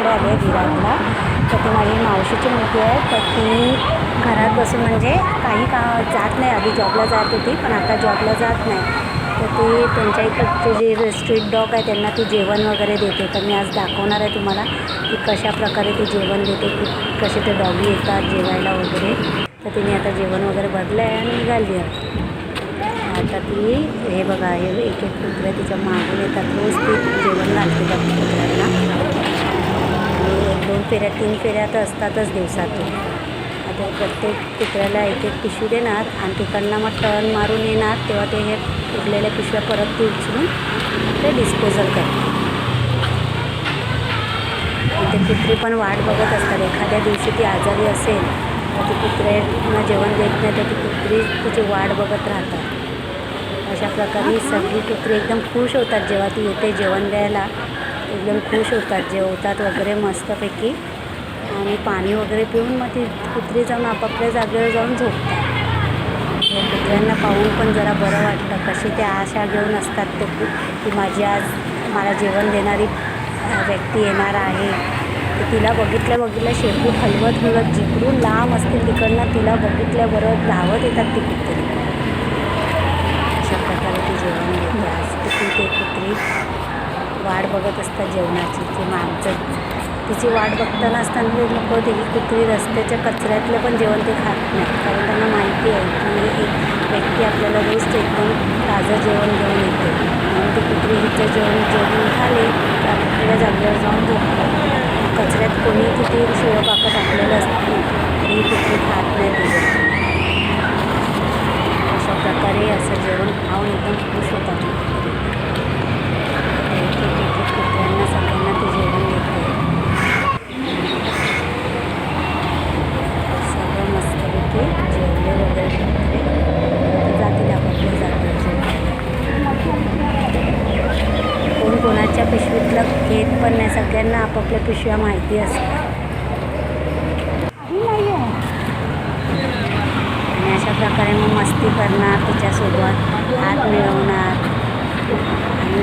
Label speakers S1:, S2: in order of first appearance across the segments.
S1: इकडे आले विरारला. तर ती माझी मावशीची मुलगी आहे. तर ती घरात बसून म्हणजे काही जात नाही, आधी जॉबला जात होती पण आता जॉबला जात नाही. तर ती त्यांच्या इकडचे जे स्ट्रीट डॉग आहे त्यांना ती जेवण वगैरे देते. तर मी आज दाखवणार आहे तुम्हाला की कशाप्रकारे ती जेवण देते, की कसे ते डॉगी येतात जेवायला वगैरे. तर तिने आता जेवण वगैरे भरलं आहे आणि निघाली आहे. आता ती हे बघा, हे एक एक कुत्रे तिच्या मागून येतात. रोज ती जेवण घालते त्या कुत्र्यांना आणि 1-2 फेऱ्या 3 फेऱ्या तर असतातच दिवसातून. आता प्रत्येक कुत्र्याला एक एक पिशवी देणार आणि तिकडनं मग टर्न मारून येणार, तेव्हा ते हे उरलेल्या पिशव्या परत ती उचलून ते डिस्पोजल करते. ते कुत्री पण वाट बघत असतात. एखाद्या दिवशी ती आजारी असेल तर ती कुत्र्यांना जेवण देत नाही, तर ती कुत्री तिची वाट बघत राहतात. अशा प्रकारे सगळी कुत्री एकदम खुश होतात जेव्हा ती येते जेवण द्यायला. एकदम खुश होतात, जेवतात वगैरे मस्तपैकी आणि पाणी वगैरे पिऊन मग ती कुत्री जाऊन आपापल्या जागेवर जाऊन झोपतात. कुत्र्यांना पाहून पण जरा बरं वाटतं. कशी ते आशा घेऊन असतात ते की माझी आज मला जेवण देणारी व्यक्ती येणार आहे. तर तिला बघितल्या शेपूट हलवत जिकडून लांब असतील तिकडनं तिला बघितल्याबरोबर धावत येतात ती कुत्री. अशा प्रकारे ती जेवण देते. आज किती ते कुत्री वाट बघत असतात जेवणाची, की आमचं तिची वाट बघताना असताना ते लोक ती कुत्री रस्त्याच्या कचऱ्यातलं पण जेवण ते खात नाही. कारण त्यांना माहिती आहे की एक व्यक्ती आपल्याला रोज ते एकदम ताजं जेवण घेऊन येते. म्हणून ती कुत्री हिचं जेवण खाली तर आपल्या जागेवर जाऊन झोपतात. कचऱ्यात कोणी किती शिळपाकं टाकलेलं असतं तरी कुत्री खात नाही तिचं. अशा प्रकारे असं जेवण खाऊन एकदम खुश होतात. एक कुत्र्यांना सगळ्यांना ते जेवण देते. सगळं मस्तपैकी जेवले वगैरे कुत्रे ते जातील आपापल्या जागेवर. कोण कोणाच्या पिशवीतलं घेत पण नाही, सगळ्यांना आपापल्या पिशव्या माहिती असतात. आणि अशा प्रकारे मग मस्ती करणार, तिच्यासोबत हात मिळवणार. आणि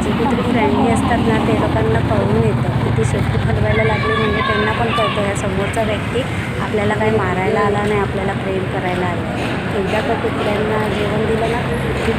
S1: जी कुत्री फ्रेंडली असतात ना ते लोकांना कळून येतं की ती शेपूट हलवायला लागली म्हणजे त्यांना पण कळतं या समोरचा व्यक्ती आपल्याला काही मारायला आला नाही, आपल्याला प्रेम करायला आला. एकदा का कुत्र्यांना जेवण दिलं ना की